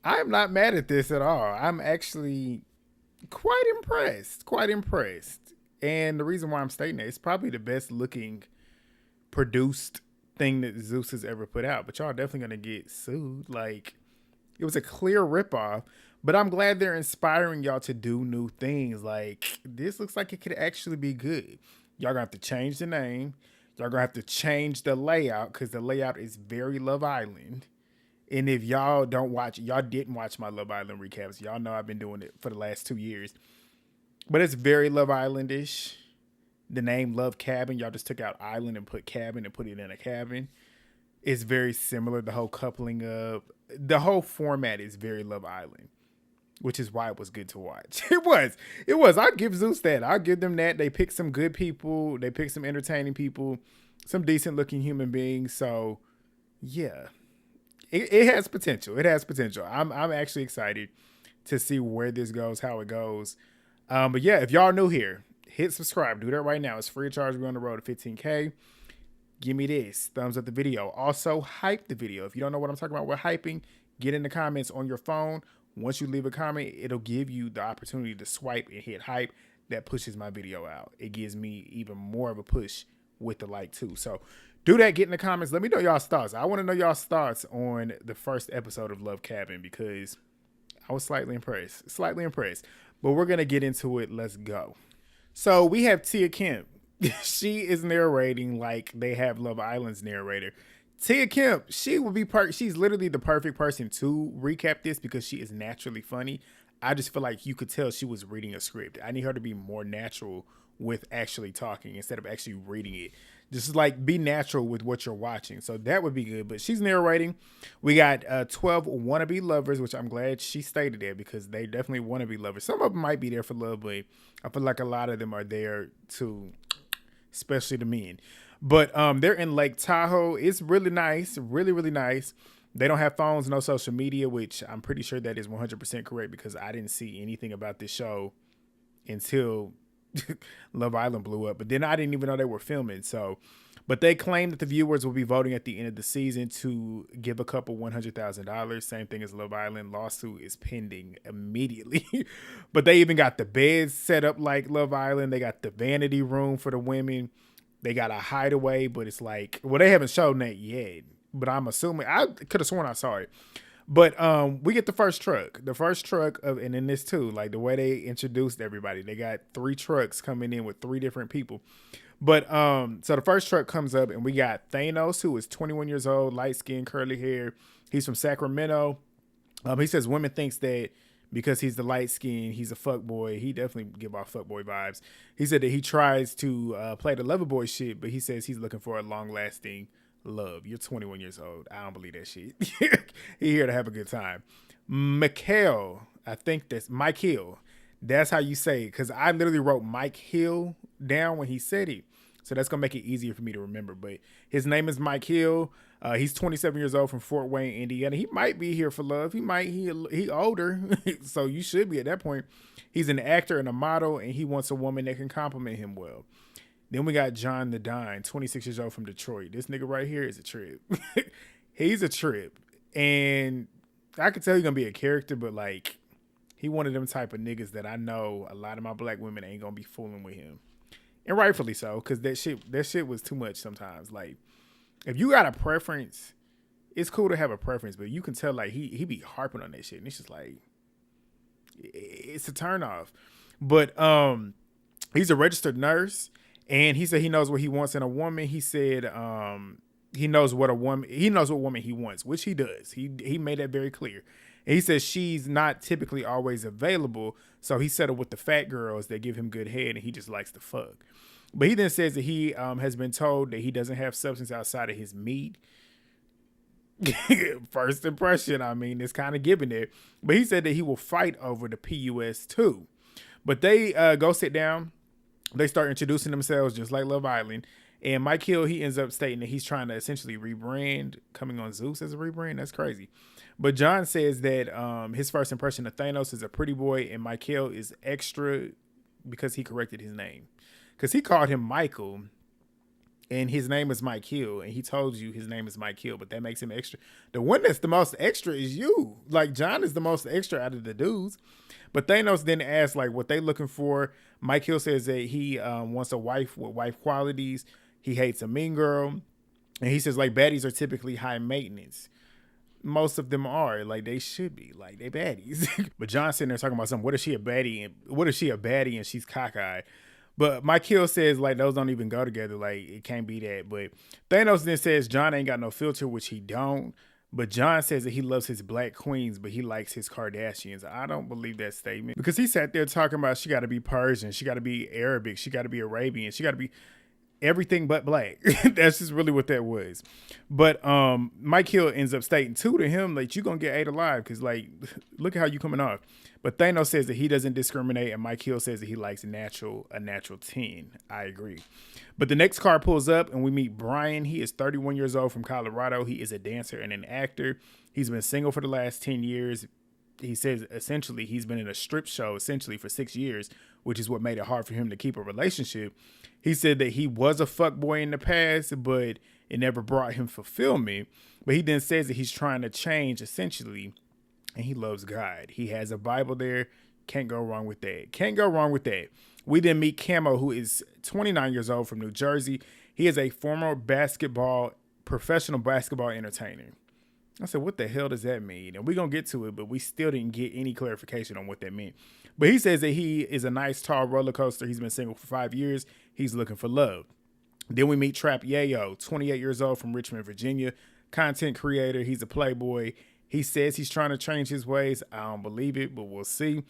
I'm not mad at this at all. I'm actually quite impressed. Quite impressed. And the reason why I'm stating that, it's probably the best looking produced thing that Zeus has ever put out. But y'all definitely gonna get sued. Like, it was a clear ripoff. But I'm glad they're inspiring y'all to do new things. Like, this looks like it could actually be good. Y'all gonna have to change the name. Y'all gonna have to change the layout because the layout is very Love Island. And if y'all don't watch, y'all didn't watch my Love Island recaps. Y'all know I've been doing it for the last 2 years. But it's very Love Islandish. The name Love Cabin, y'all just took out island and put cabin and put it in a cabin. It's very similar. The whole coupling of the whole format is very Love Island, which is why it was good to watch. It was. It was. I give Zeus that. I give them that. They picked some good people. They picked some entertaining people, some decent looking human beings. So yeah, it has potential. It has potential. I'm actually excited to see where this goes, how it goes. But yeah, if y'all new here, hit subscribe. Do that right now. It's free of charge. We're on the road to 15K. Give me this. Thumbs up the video. Also, hype the video. If you don't know what I'm talking about with hyping, get in the comments on your phone. Once you leave a comment, it'll give you the opportunity to swipe and hit hype. That pushes my video out. It gives me even more of a push with the like too. So do that. Get in the comments. Let me know y'all's thoughts. I want to know y'all's thoughts on the first episode of Love Cabin because I was slightly impressed. Slightly impressed. But we're going to get into it. Let's go. So we have Tia Kemp. She is narrating like they have Love Island's narrator. Tia Kemp, she would be she's literally the perfect person to recap this because she is naturally funny. I just feel like you could tell she was reading a script. I need her to be more natural with actually talking instead of actually reading it. Just like be natural with what you're watching. So that would be good. But she's narrating. We got 12 wannabe lovers, which I'm glad she stated there because they definitely wannabe lovers. Some of them might be there for love, but I feel like a lot of them are there to, especially the men. But they're in Lake Tahoe. It's really nice, really, really nice. They don't have phones, no social media, which I'm pretty sure that is 100% correct because I didn't see anything about this show until Love Island blew up. But then I didn't even know they were filming. So, but they claim that the viewers will be voting at the end of the season to give a couple $100,000. Same thing as Love Island. Lawsuit is pending immediately. But they even got the beds set up like Love Island. They got the vanity room for the women. They got a hideaway, but it's like, well, they haven't shown that yet. But I'm assuming I could have sworn I saw it. But we get the first truck. The first truck of and in this too, like the way they introduced everybody. They got 3 trucks coming in with 3 different people. But so the first truck comes up and we got Thanos, who is 21 years old, light skin, curly hair. He's from Sacramento. He says women thinks that because he's the light skin, he's a fuck boy. He definitely give off fuck boy vibes. He said that he tries to play the lover boy shit, but he says he's looking for a long lasting love. You're 21 years old. I don't believe that shit. He here to have a good time. Mikael, I think that's Mike Hill. That's how you say it. Because I literally wrote Mike Hill down when he said it. So that's going to make it easier for me to remember. But his name is Mike Hill. He's 27 years old from Fort Wayne, Indiana. He might be here for love. He older. So you should be at that point. He's an actor and a model, and he wants a woman that can compliment him well. Then we got John the Dine, 26 years old from Detroit. This nigga right here is a trip. He's a trip. And I could tell he's going to be a character, but like, he one of them type of niggas that I know a lot of my black women ain't going to be fooling with him. And rightfully so, because that shit was too much sometimes. Like, if you got a preference, it's cool to have a preference, but you can tell like he be harping on that shit. And it's just like, it's a turnoff. But he's a registered nurse. And he said he knows what he wants in a woman. He said he knows what woman he wants, which he does. He made that very clear. And he says she's not typically always available, so he settled with the fat girls that give him good head, and he just likes to fuck. But he then says that he has been told that he doesn't have substance outside of his meat. First impression, I mean, it's kind of given there. But he said that he will fight over the PUS too. But they go sit down. They start introducing themselves just like Love Island. And Mike Hill, he ends up stating that he's trying to essentially rebrand, coming on Zeus as a rebrand. That's crazy. But John says that his first impression of Thanos is a pretty boy, and Mike Hill is extra because he corrected his name. Because he called him Michael, and his name is Mikael, and he told you his name is Mikael, but that makes him extra. The one that's the most extra is you. Like, John is the most extra out of the dudes. But Thanos then asked, like, what they looking for. Mikael says that he wants a wife with wife qualities. He hates a mean girl. And he says, like, baddies are typically high maintenance. Most of them are. Like, they should be. Like, they baddies. But John's sitting there talking about something. What if she a baddie? And what if she a baddie and she's cockeyed? But Mikael says, like, those don't even go together. Like, it can't be that. But Thanos then says John ain't got no filter, which he don't. But John says that he loves his black queens, but he likes his Kardashians. I don't believe that statement. Because he sat there talking about she got to be Persian. She got to be Arabic. She got to be Arabian. She got to be everything but black. That's just really what that was. But Mikael ends up stating, too, to him, like, you going to get ate alive. Because, like, look at how you coming off. But Thanos says that he doesn't discriminate, and Mikael says that he likes a natural 10. I agree. But the next car pulls up, and we meet Brian. He is 31 years old from Colorado. He is a dancer and an actor. He's been single for the last 10 years. He says, essentially, he's been in a strip show, essentially, for 6 years, which is what made it hard for him to keep a relationship. He said that he was a fuckboy in the past, but it never brought him fulfillment. But he then says that he's trying to change, essentially, and he loves God. He has a Bible there. Can't go wrong with that. Can't go wrong with that. We then meet Kamo, who is 29 years old from New Jersey. He is a former professional basketball entertainer. I said, what the hell does that mean? And we're going to get to it, but we still didn't get any clarification on what that meant. But he says that he is a nice, tall roller coaster. He's been single for 5 years. He's looking for love. Then we meet Trapyayo, 28 years old from Richmond, Virginia. Content creator. He's a playboy. He says he's trying to change his ways. I don't believe it, but we'll see.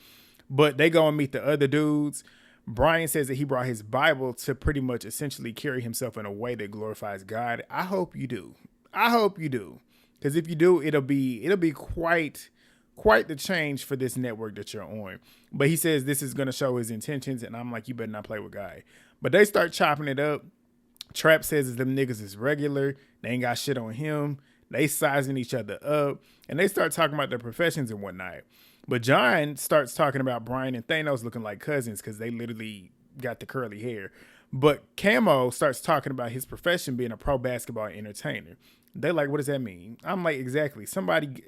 But they go and meet the other dudes. Brian says that he brought his Bible to pretty much essentially carry himself in a way that glorifies God. I hope you do. I hope you do. Because if you do, it'll be quite the change for this network that you're on. But he says this is going to show his intentions, and I'm like, you better not play with God. But they start chopping it up. Trap says that them niggas is regular. They ain't got shit on him. They sizing each other up, and they start talking about their professions and whatnot. But John starts talking about Brian and Thanos looking like cousins because they literally got the curly hair. But Kamo starts talking about his profession being a pro basketball entertainer. They're like, what does that mean? I'm like, exactly.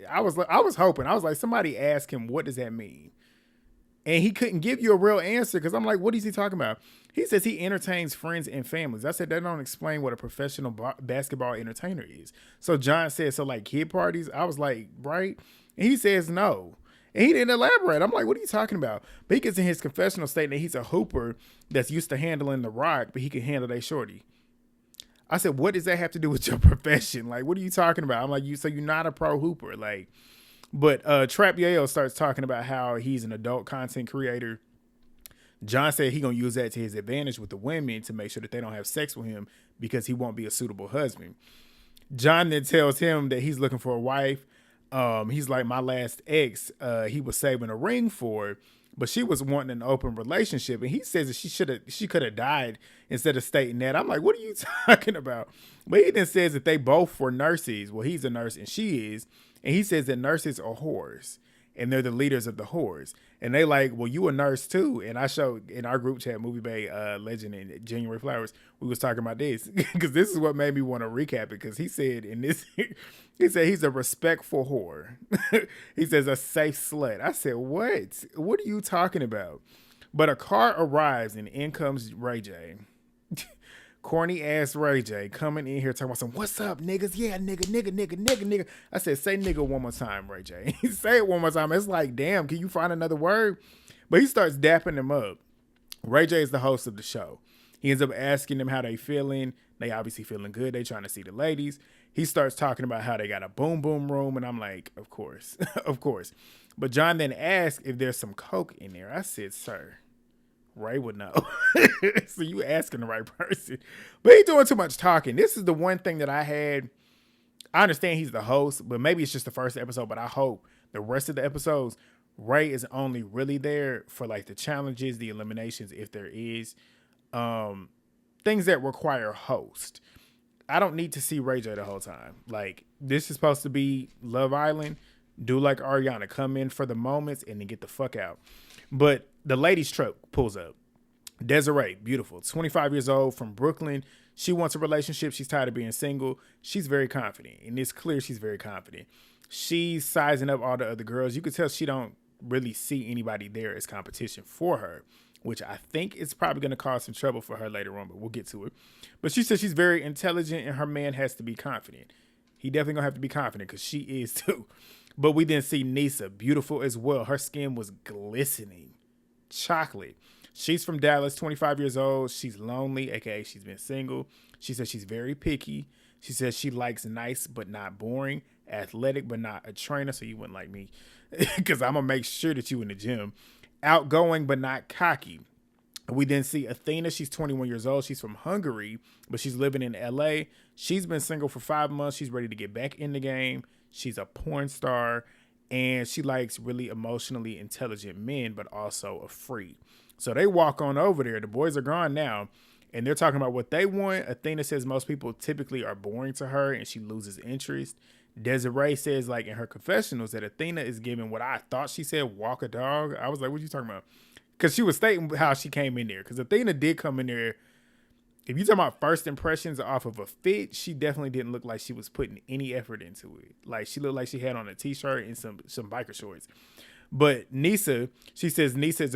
I was hoping. I was like, somebody ask him, what does that mean? And he couldn't give you a real answer because I'm like, what is he talking about? He says he entertains friends and families. I said, that don't explain what a professional basketball entertainer is. So John said, so like kid parties? I was like, right? And he says no. And he didn't elaborate. I'm like, what are you talking about? But he gets in his confessional statement that he's a hooper that's used to handling the rock, but he can handle that shorty. I said, what does that have to do with your profession? Like, what are you talking about? I'm like, so you're not a pro hooper. Like, but Trapyayo starts talking about how he's an adult content creator. John said he gonna use that to his advantage with the women to make sure that they don't have sex with him because he won't be a suitable husband. John then tells him that he's looking for a wife. He's like, my last ex, he was saving a ring for, but she was wanting an open relationship. And he says that she could have died instead of stating that. I'm like, what are you talking about? But he then says that they both were nurses. Well, he's a nurse and she is. And he says that nurses are whores and they're the leaders of the whores. And they like, well, you a nurse too. And I showed in our group chat, Movie Bay Legend and January Flowers, we was talking about this because this is what made me want to recap it. Because he said in this, he said he's a respectful whore. He says a safe slut. I said, what? What are you talking about? But a car arrives and in comes Ray J. Corny ass Ray J coming in here talking about some, what's up, niggas? Yeah, nigga. I said, say nigga one more time, Ray J. Say it one more time. It's like, damn, can you find another word? But he starts dapping them up. Ray J is the host of the show. He ends up asking them how they feeling. They obviously feeling good. They trying to see the ladies. He starts talking about how they got a boom boom room. And I'm like, of course, of course. But John then asked if there's some coke in there. I said, sir, Ray would know. So you asking the right person. But he doing too much talking. This is the one thing that I had. I understand he's the host, but maybe it's just the first episode. But I hope the rest of the episodes, Ray is only really there for like the challenges, the eliminations, if there is. Things that require host. I don't need to see Ray J the whole time. Like, this is supposed to be Love Island. Do like Ariana. Come in for the moments and then get the fuck out. But the ladies truck pulls up. Desiree, beautiful, 25 years old from Brooklyn. She wants a relationship. She's tired of being single. She's very confident, and it's clear she's very confident. She's sizing up all the other girls. You could tell she don't really see anybody there as competition for her, which I think is probably going to cause some trouble for her later on, but we'll get to it. But she says she's very intelligent, and her man has to be confident. He definitely going to have to be confident because she is too. But we then see Nisa, beautiful as well. Her skin was glistening, chocolate. She's from Dallas, 25 years old. She's lonely, aka she's been single. She says she's very picky. She says she likes nice but not boring, athletic but not a trainer, so you wouldn't like me because I'm going to make sure that you in the gym. Outgoing but not cocky. We then see Athena. She's 21 years old. She's from Hungary, but she's living in LA. She's been single for 5 months. She's ready to get back in the game. She's a porn star, and she likes really emotionally intelligent men, but also a freak. So they walk on over there. The boys are gone now, and they're talking about what they want. Athena says most people typically are boring to her, and she loses interest. Desiree says, like in her confessionals, that Athena is giving what I thought she said, walk a dog. I was like, what are you talking about? Because she was stating how she came in there. Because Athena did come in there. If you're talking about first impressions off of a fit, she definitely didn't look like she was putting any effort into it. Like, she looked like she had on a t-shirt and some biker shorts. But Nisa, she says Nisa is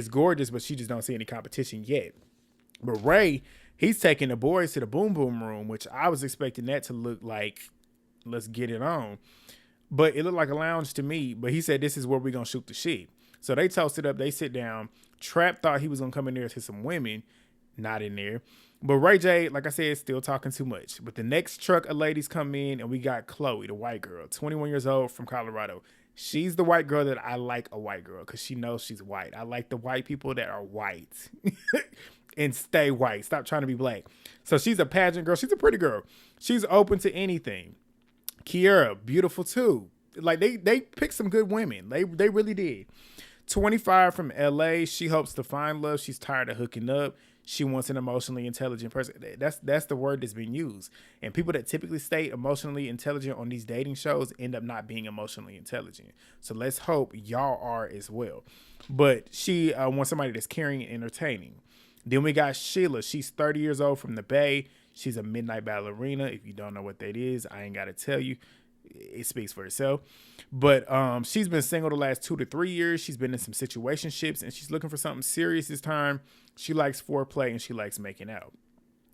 gorgeous, but she just don't see any competition yet. But Ray, he's taking the boys to the boom boom room, which I was expecting that to look like, let's get it on. But it looked like a lounge to me. But he said, this is where we're going to shoot the shit. So they toasted up. They sit down. Trap thought he was going to come in there to some women. Not in there. But Ray J, like I said, is still talking too much. But the next truck of ladies come in, and we got Chloe, the white girl, 21 years old from Colorado. She's the white girl that I like a white girl because she knows she's white. I like the white people that are white and stay white. Stop trying to be black. So she's a pageant girl. She's a pretty girl. She's open to anything. Kiara, beautiful too. Like they picked some good women. They really did. 25 from LA. She hopes to find love. She's tired of hooking up. She wants an emotionally intelligent person. That's the word that's been used. And people that typically stay emotionally intelligent on these dating shows end up not being emotionally intelligent. So let's hope y'all are as well. But she wants somebody that's caring and entertaining. Then we got Sheila. She's 30 years old from the Bay. She's a midnight ballerina. If you don't know what that is, I ain't got to tell you. It speaks for itself. But she's been single the last 2 to 3 years. She's been in some situationships, and she's looking for something serious this time. She likes foreplay, and she likes making out.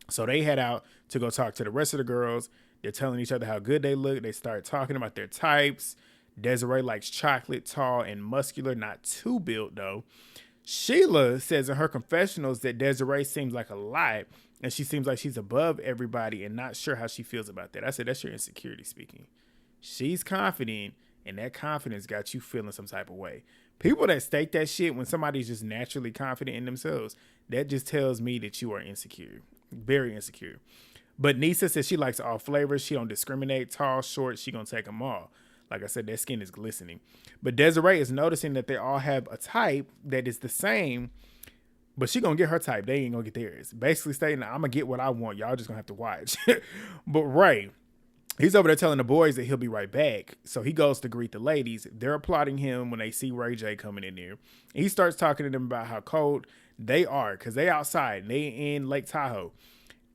So they head out to go talk to the rest of the girls. They're telling each other how good they look. They start talking about their types. Desiree likes chocolate, tall, and muscular, not too built, though. Sheila says in her confessionals that Desiree seems like a lot, and she seems like she's above everybody and not sure how she feels about that. I said, that's your insecurity speaking. She's confident, and that confidence got you feeling some type of way. People that stake that shit when somebody's just naturally confident in themselves, that just tells me that you are insecure. Very insecure. But Nisa says she likes all flavors. She don't discriminate. Tall, short, she gonna take them all. Like I said, that skin is glistening. But Desiree is noticing that they all have a type that is the same, but she gonna get her type. They ain't gonna get theirs. Basically stating, I'm gonna get what I want. Y'all just gonna have to watch. But Ray, he's over there telling the boys that he'll be right back. So he goes to greet the ladies. They're applauding him when they see Ray J coming in there. And he starts talking to them about how cold they are because they outside. They in Lake Tahoe.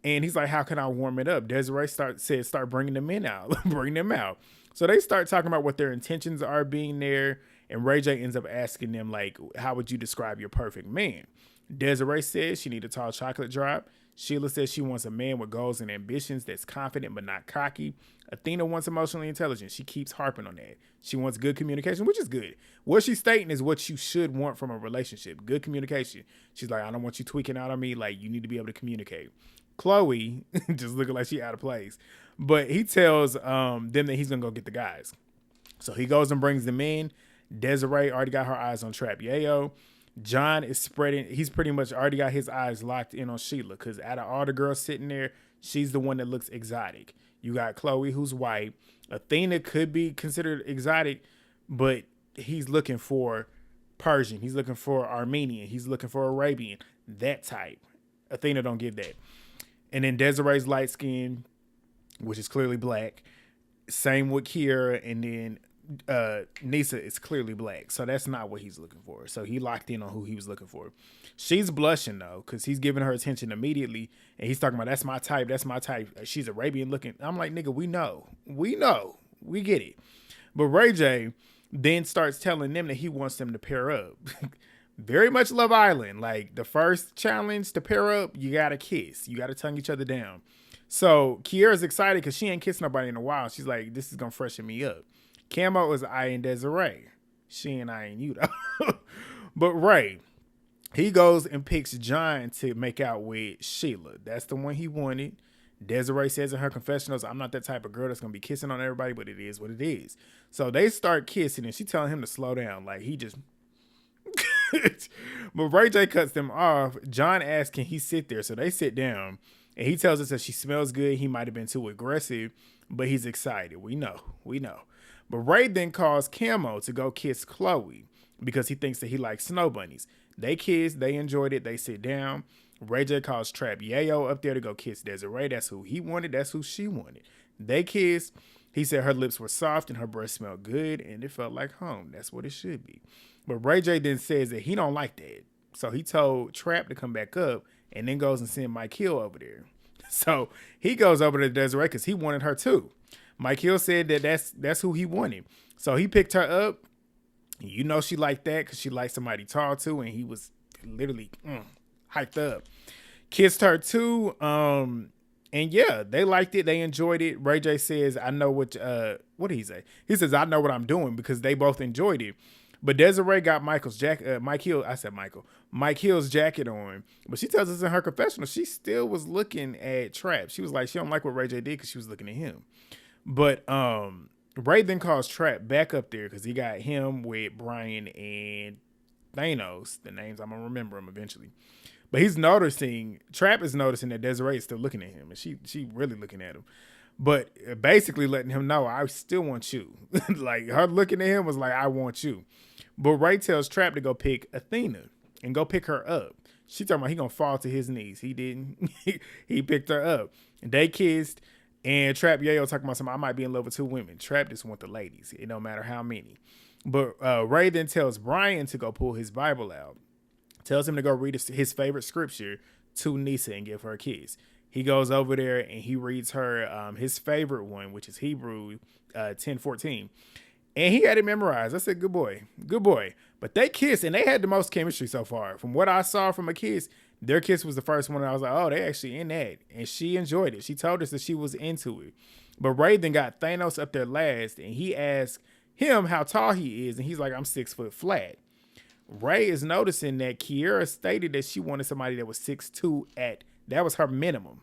And he's like, how can I warm it up? Desiree said, start bringing the men out. Bring them out. So they start talking about what their intentions are being there. And Ray J ends up asking them, like, how would you describe your perfect man? Desiree says she need a tall chocolate drop. Sheila says she wants a man with goals and ambitions that's confident but not cocky. Athena wants emotionally intelligent. She keeps harping on that. She wants good communication, which is good. What she's stating is what you should want from a relationship. Good communication. She's like, I don't want you tweaking out on me. Like, you need to be able to communicate. Chloe, just looking like she out of place. But he tells them that he's going to go get the guys. So he goes and brings them in. Desiree already got her eyes on Trapyayo. John is spreading. He's pretty much already got his eyes locked in on Sheila because out of all the girls sitting there, she's the one that looks exotic. You got Chloe, who's white. Athena could be considered exotic, but he's looking for Persian. He's looking for Armenian. He's looking for Arabian. That type. Athena don't give that. And then Desiree's light skin, which is clearly black. Same with Kiara. And then Nisa is clearly black, so that's not what he's looking for. So he locked in on who he was looking for. She's blushing though, because he's giving her attention immediately, and he's talking about that's my type, that's my type. She's Arabian looking. I'm like, nigga, we know, we get it. But Ray J then starts telling them that he wants them to pair up. Very much Love Island. Like the first challenge to pair up, you gotta kiss, you gotta tongue each other down. So Kiara's excited because she ain't kissed nobody in a while. She's like, this is gonna freshen me up. Kamo is eyeing Desiree. She ain't eyeing you though. But Ray, he goes and picks John to make out with Sheila. That's the one he wanted. Desiree says in her confessionals, I'm not that type of girl that's going to be kissing on everybody, but it is what it is. So they start kissing and she telling him to slow down. Like he just... But Ray J cuts them off. John asks, can he sit there? So they sit down and he tells us that she smells good. He might have been too aggressive, but he's excited. We know. But Ray then calls Kamo to go kiss Chloe because he thinks that he likes snow bunnies. They kiss, they enjoyed it, they sit down. Ray J calls Trapyayo up there to go kiss Desiree. That's who he wanted, that's who she wanted. They kissed. He said her lips were soft and her breath smelled good and it felt like home. That's what it should be. But Ray J then says that he don't like that. So he told Trap to come back up and then goes and send Mikael over there. So he goes over to Desiree because he wanted her too. Mikael said that that's who he wanted. So he picked her up. You know she liked that because she liked somebody tall too, and he was literally hyped up. Kissed her too. And yeah, they liked it. They enjoyed it. Ray J says, I know what did he say? He says, I know what I'm doing because they both enjoyed it. But Desiree got Mike's jacket on. But she tells us in her confessional, she still was looking at Trap. She was like, she don't like what Ray J did because she was looking at him. But Ray then calls Trap back up there because he got him with Brian and Thanos. The names, I'm going to remember them eventually. But Trap is noticing that Desiree is still looking at him. And she really looking at him. But basically letting him know, I still want you. Like her looking at him was like, I want you. But Ray tells Trap to go pick Athena and go pick her up. She talking about he going to fall to his knees. He didn't. He picked her up. And they kissed. And Trapyayo talking about something, I might be in love with two women. Trap just want the ladies. It don't matter how many. But Ray then tells Brian to go pull his Bible out. Tells him to go read his favorite scripture to Nisa and give her a kiss. He goes over there and he reads her his favorite one, which is Hebrew 10:14. And he had it memorized. I said, good boy. But they kissed and they had the most chemistry so far. From what I saw from a kiss, their kiss was the first one. And I was like, oh, they actually in that. And she enjoyed it. She told us that she was into it. But Ray then got Thanos up there last and he asked him how tall he is. And he's like, I'm 6 foot flat. Ray is noticing that Kiara stated that she wanted somebody that was 6'2" that was her minimum.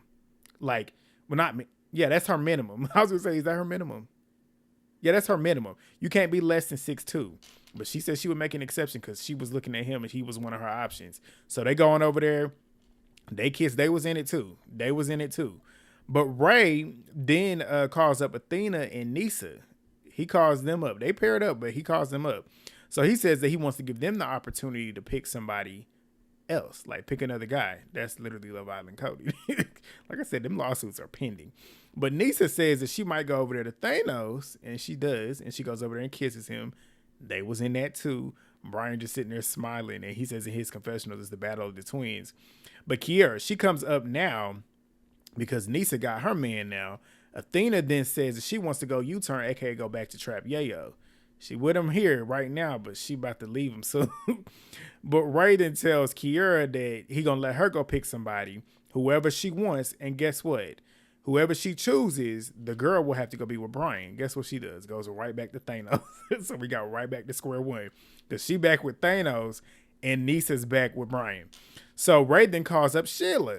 Like, well, that's her minimum. I was going to say, is that her minimum? Yeah, that's her minimum. You can't be less than 6'2". But she said she would make an exception because she was looking at him and he was one of her options. So they going over there. They kissed. They was in it too. But Ray then calls up Athena and Nisa. He calls them up. They paired up, but he calls them up. So he says that he wants to give them the opportunity to pick somebody else, like pick another guy. That's literally Love Island Cody. Like I said, them lawsuits are pending. But Nisa says that she might go over there to Thanos, and she does, and she goes over there and kisses him. They was in that too. Brian just sitting there smiling, and he says in his confessional is the battle of the twins. But Kiara, she comes up now because Nisa got her man now. Athena then says that she wants to go U-turn, aka go back to Trapyayo. She with him here right now, but she about to leave him soon. But Ray then tells Kiara that he gonna let her go pick somebody, whoever she wants, and guess what? Whoever she chooses, the girl will have to go be with Brian. Guess what she does? Goes right back to Thanos. So we got right back to square one. Because she back with Thanos, and Nisa's back with Brian. So Ray then calls up Sheila.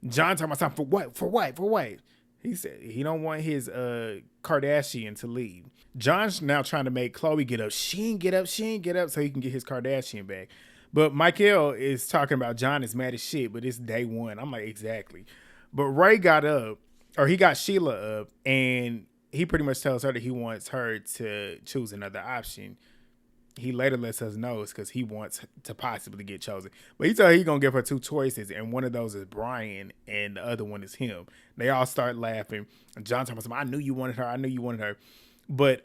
John talking about something, for what? He said he don't want his Kardashian to leave. John's now trying to make Chloe get up. She ain't get up, so he can get his Kardashian back. But Mikael is talking about John is mad as shit, but it's day one. I'm like, exactly. But Ray got up, or he got Sheila up, and he pretty much tells her that he wants her to choose another option. He later lets us know it's because he wants to possibly get chosen. But he told her he's going to give her two choices, and one of those is Brian, and the other one is him. They all start laughing. And John talking about, I knew you wanted her. But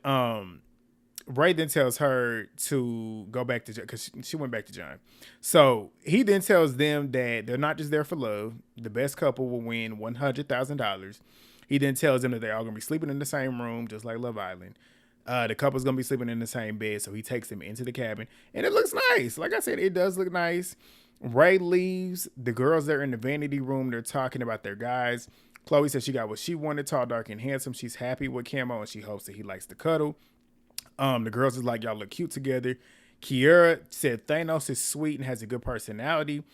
Ray then tells her to go back to John because she went back to John. So he then tells them that they're not just there for love. The best couple will win $100,000. He then tells them that they're all going to be sleeping in the same room, just like Love Island. The couple's going to be sleeping in the same bed. So he takes them into the cabin. And it looks nice. Like I said, it does look nice. Ray leaves. The girls that are in the vanity room, they're talking about their guys. Chloe says she got what she wanted, tall, dark, and handsome. She's happy with Kamo, and she hopes that he likes to cuddle. The girls is like, y'all look cute together. Kiara said Thanos is sweet and has a good personality.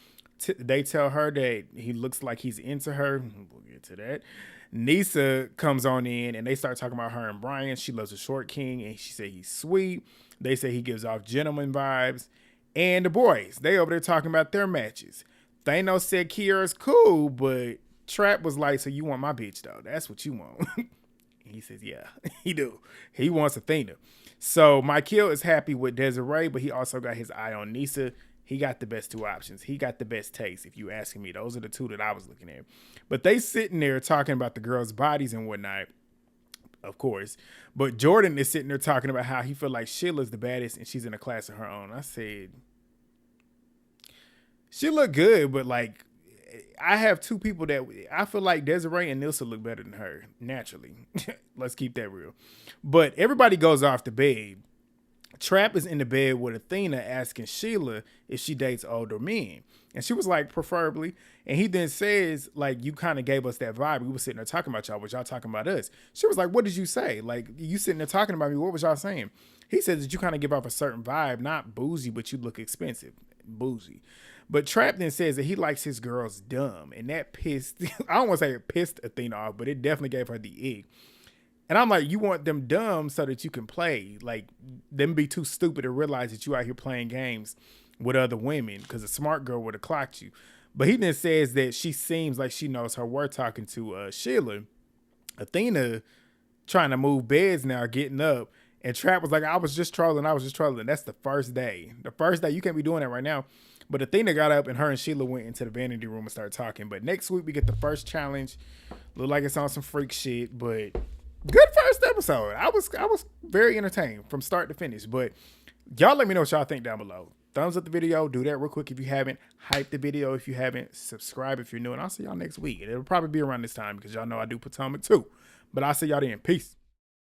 They tell her that he looks like he's into her. We'll get to that. Nisa comes on in and they start talking about her and Brian. She loves the short king and she said he's sweet. They say he gives off gentleman vibes. And the boys, they over there talking about their matches. Thanos said Kiara's cool, but Trap was like, so you want my bitch though? That's what you want. He says, yeah, he do. He wants Athena. So Mikael is happy with Desiree, but he also got his eye on Nisa. He got the best two options. He got the best taste, if you asking me. Those are the two that I was looking at. But they sitting there talking about the girls' bodies and whatnot, of course. But Jordan is sitting there talking about how he feel like Sheila's the baddest and she's in a class of her own. I said, she look good, but like, I have two people that I feel like Desiree and Nisa look better than her naturally. Let's keep that real. But everybody goes off to bed. Trap is in the bed with Athena asking Sheila if she dates older men. And she was like, preferably. And he then says, like, you kind of gave us that vibe. We were sitting there talking about y'all. Was y'all talking about us? She was like, what did you say? Like, you sitting there talking about me. What was y'all saying? He says that you kind of give off a certain vibe, not bougie, but you look expensive. Bougie. But Trap then says that he likes his girls dumb. And that pissed, I don't want to say it pissed Athena off, but it definitely gave her the ick. And I'm like, you want them dumb so that you can play. Like, them be too stupid to realize that you out here playing games with other women because a smart girl would have clocked you. But he then says that she seems like she knows her worth talking to Sheila. Athena trying to move beds now, getting up. And Trap was like, I was just trolling. That's the first day. The first day, you can't be doing that right now. But Athena got up and her and Sheila went into the vanity room and started talking. But next week, we get the first challenge. Look like it's on some freak shit, but good first episode. I was very entertained from start to finish. But y'all let me know what y'all think down below. Thumbs up the video. Do that real quick if you haven't. Hype the video if you haven't. Subscribe if you're new. And I'll see y'all next week. And it'll probably be around this time because y'all know I do Potomac too. But I'll see y'all then. Peace.